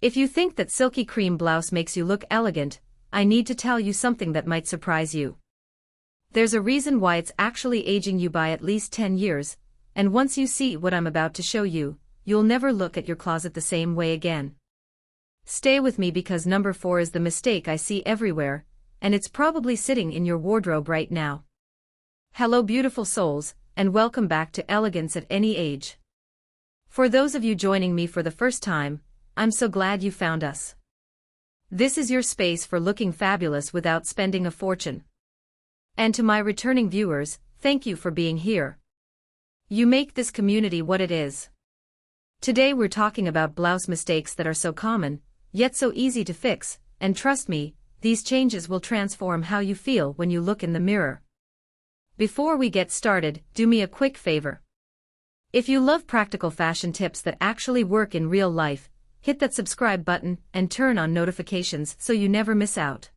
If you think that silky cream blouse makes you look elegant, I need to tell you something that might surprise you. There's a reason why it's actually aging you by at least 10 years, and once you see what I'm about to show you, you'll never look at your closet the same way again. Stay with me because number 4 is the mistake I see everywhere, and it's probably sitting in your wardrobe right now. Hello beautiful souls, and welcome back to Elegance at Any Age. For those of you joining me for the first time, I'm so glad you found us. This is your space for looking fabulous without spending a fortune. And to my returning viewers, thank you for being here. You make this community what it is. Today we're talking about blouse mistakes that are so common, yet so easy to fix, and trust me, these changes will transform how you feel when you look in the mirror. Before we get started, do me a quick favor. If you love practical fashion tips that actually work in real life, hit that subscribe button and turn on notifications so you never miss out.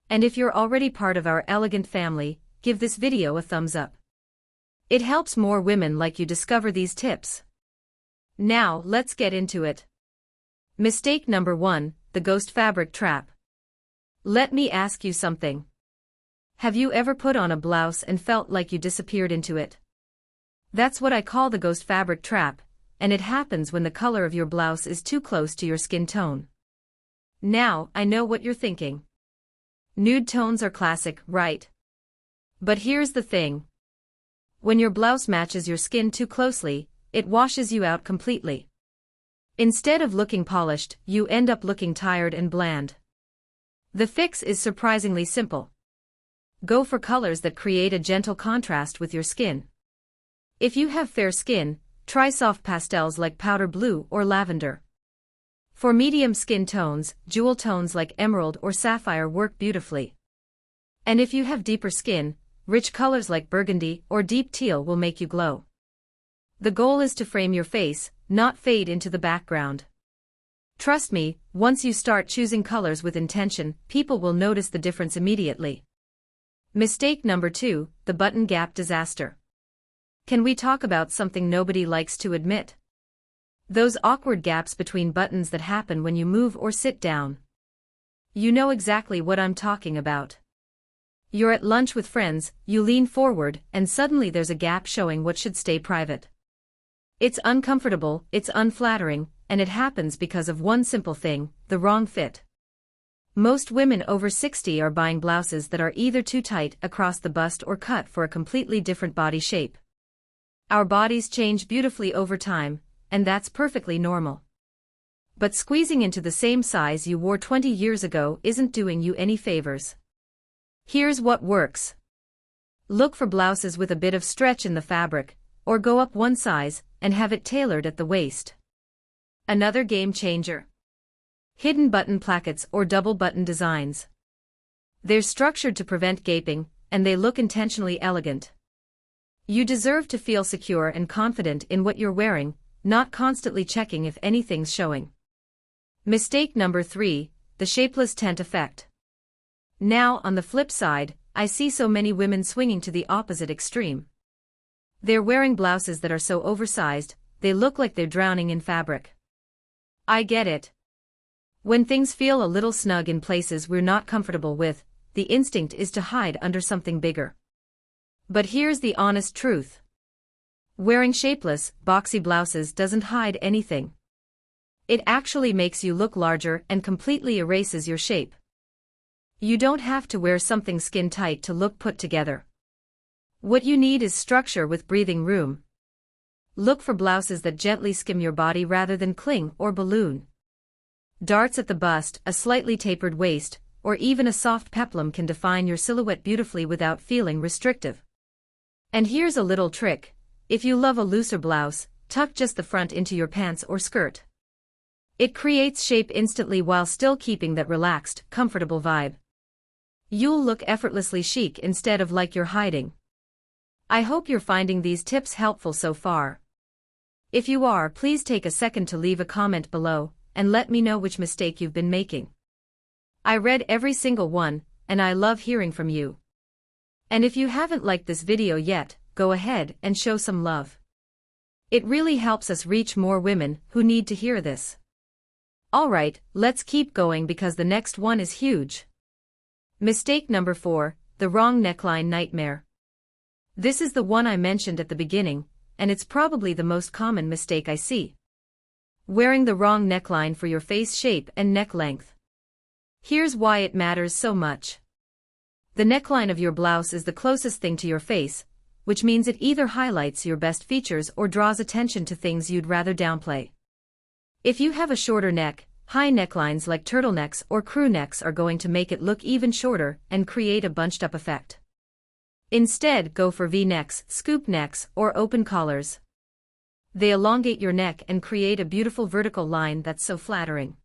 And if you're already part of our elegant family, give this video a thumbs up. It helps more women like you discover these tips. Now, let's get into it. Mistake number 1, the ghost fabric trap. Let me ask you something. Have you ever put on a blouse and felt like you disappeared into it? That's what I call the ghost fabric trap, and it happens when the color of your blouse is too close to your skin tone. Now, I know what you're thinking. Nude tones are classic, right? But here's the thing. When your blouse matches your skin too closely, it washes you out completely. Instead of looking polished, you end up looking tired and bland. The fix is surprisingly simple. Go for colors that create a gentle contrast with your skin. If you have fair skin, try soft pastels like powder blue or lavender. For medium skin tones, jewel tones like emerald or sapphire work beautifully. And if you have deeper skin, rich colors like burgundy or deep teal will make you glow. The goal is to frame your face, not fade into the background. Trust me, once you start choosing colors with intention, people will notice the difference immediately. Mistake number 2, the button gap disaster. Can we talk about something nobody likes to admit? Those awkward gaps between buttons that happen when you move or sit down. You know exactly what I'm talking about. You're at lunch with friends, you lean forward, and suddenly there's a gap showing what should stay private. It's uncomfortable, it's unflattering, and it happens because of one simple thing, the wrong fit. Most women over 60 are buying blouses that are either too tight across the bust or cut for a completely different body shape. Our bodies change beautifully over time, and that's perfectly normal. But squeezing into the same size you wore 20 years ago isn't doing you any favors. Here's what works. Look for blouses with a bit of stretch in the fabric, or go up one size and have it tailored at the waist. Another game changer. Hidden button plackets or double button designs. They're structured to prevent gaping, and they look intentionally elegant. You deserve to feel secure and confident in what you're wearing, not constantly checking if anything's showing. Mistake number 3, the shapeless tent effect. Now, on the flip side, I see so many women swinging to the opposite extreme. They're wearing blouses that are so oversized, they look like they're drowning in fabric. I get it. When things feel a little snug in places we're not comfortable with, the instinct is to hide under something bigger. But here's the honest truth. Wearing shapeless, boxy blouses doesn't hide anything. It actually makes you look larger and completely erases your shape. You don't have to wear something skin tight to look put together. What you need is structure with breathing room. Look for blouses that gently skim your body rather than cling or balloon. Darts at the bust, a slightly tapered waist, or even a soft peplum can define your silhouette beautifully without feeling restrictive. And here's a little trick. If you love a looser blouse, tuck just the front into your pants or skirt. It creates shape instantly while still keeping that relaxed, comfortable vibe. You'll look effortlessly chic instead of like you're hiding. I hope you're finding these tips helpful so far. If you are, please take a second to leave a comment below, and let me know which mistake you've been making. I read every single one, and I love hearing from you. And if you haven't liked this video yet, go ahead and show some love. It really helps us reach more women who need to hear this. Alright, let's keep going because the next one is huge. Mistake number 4, the wrong neckline nightmare. This is the one I mentioned at the beginning, and it's probably the most common mistake I see. Wearing the wrong neckline for your face shape and neck length. Here's why it matters so much. The neckline of your blouse is the closest thing to your face, which means it either highlights your best features or draws attention to things you'd rather downplay. If you have a shorter neck, high necklines like turtlenecks or crew necks are going to make it look even shorter and create a bunched-up effect. Instead, go for V-necks, scoop necks, or open collars. They elongate your neck and create a beautiful vertical line that's so flattering.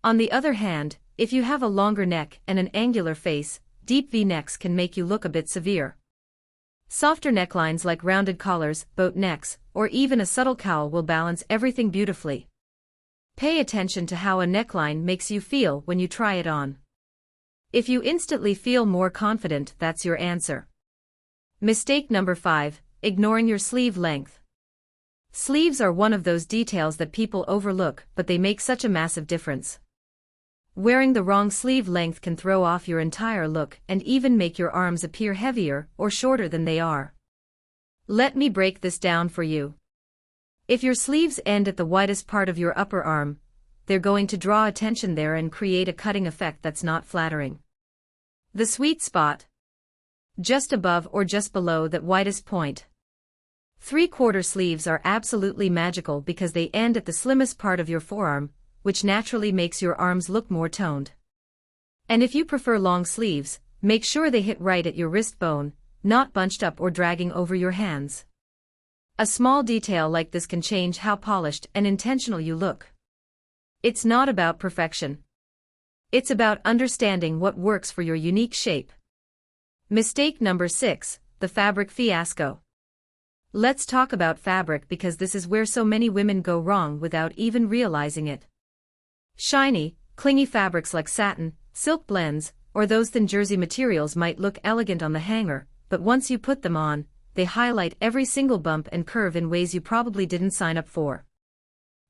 On the other hand, if you have a longer neck and an angular face, deep V-necks can make you look a bit severe. Softer necklines like rounded collars, boat necks, or even a subtle cowl will balance everything beautifully. Pay attention to how a neckline makes you feel when you try it on. If you instantly feel more confident, that's your answer. Mistake number 5, ignoring your sleeve length. Sleeves are one of those details that people overlook, but they make such a massive difference. Wearing the wrong sleeve length can throw off your entire look and even make your arms appear heavier or shorter than they are. Let me break this down for you. If your sleeves end at the widest part of your upper arm, they're going to draw attention there and create a cutting effect that's not flattering. The sweet spot. Just above or just below that widest point. 3/4 sleeves are absolutely magical because they end at the slimmest part of your forearm, which naturally makes your arms look more toned. And if you prefer long sleeves, make sure they hit right at your wrist bone, not bunched up or dragging over your hands. A small detail like this can change how polished and intentional you look. It's not about perfection. It's about understanding what works for your unique shape. Mistake number 6, the fabric fiasco. Let's talk about fabric because this is where so many women go wrong without even realizing it. Shiny, clingy fabrics like satin, silk blends, or those thin jersey materials might look elegant on the hanger, but once you put them on, they highlight every single bump and curve in ways you probably didn't sign up for.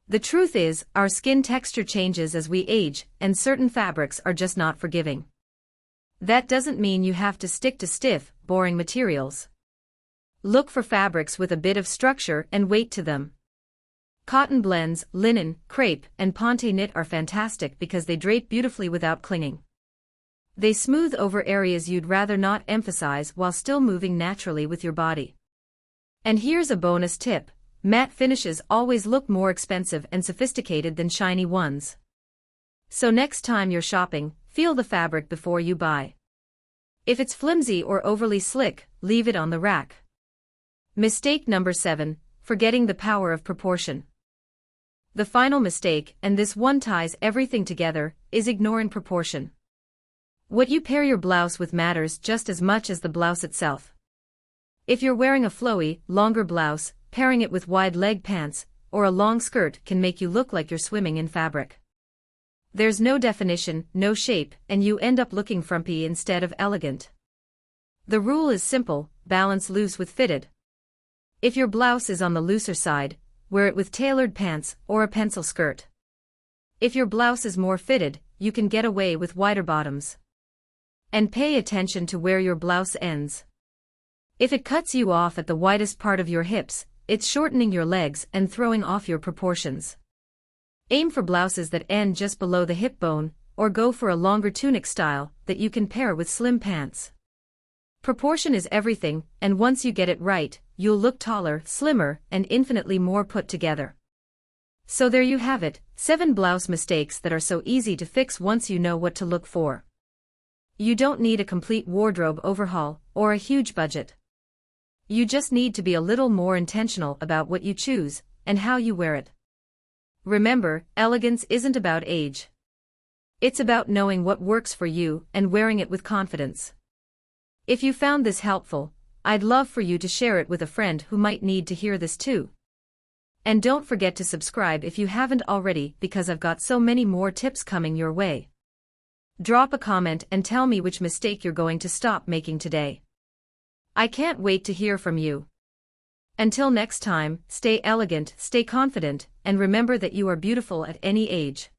The truth is, our skin texture changes as we age, and certain fabrics are just not forgiving. That doesn't mean you have to stick to stiff, boring materials. Look for fabrics with a bit of structure and weight to them. Cotton blends, linen, crepe, and ponte knit are fantastic because they drape beautifully without clinging. They smooth over areas you'd rather not emphasize while still moving naturally with your body. And here's a bonus tip, matte finishes always look more expensive and sophisticated than shiny ones. So next time you're shopping, feel the fabric before you buy. If it's flimsy or overly slick, leave it on the rack. Mistake number 7, forgetting the power of proportion. The final mistake, and this one ties everything together, is ignoring proportion. What you pair your blouse with matters just as much as the blouse itself. If you're wearing a flowy, longer blouse, pairing it with wide leg pants, or a long skirt can make you look like you're swimming in fabric. There's no definition, no shape, and you end up looking frumpy instead of elegant. The rule is simple, balance loose with fitted. If your blouse is on the looser side, wear it with tailored pants or a pencil skirt. If your blouse is more fitted, you can get away with wider bottoms. And pay attention to where your blouse ends. If it cuts you off at the widest part of your hips, it's shortening your legs and throwing off your proportions. Aim for blouses that end just below the hip bone, or go for a longer tunic style that you can pair with slim pants. Proportion is everything, and once you get it right, you'll look taller, slimmer, and infinitely more put together. So there you have it, 7 blouse mistakes that are so easy to fix once you know what to look for. You don't need a complete wardrobe overhaul or a huge budget. You just need to be a little more intentional about what you choose and how you wear it. Remember, elegance isn't about age. It's about knowing what works for you and wearing it with confidence. If you found this helpful, I'd love for you to share it with a friend who might need to hear this too. And don't forget to subscribe if you haven't already because I've got so many more tips coming your way. Drop a comment and tell me which mistake you're going to stop making today. I can't wait to hear from you. Until next time, stay elegant, stay confident, and remember that you are beautiful at any age.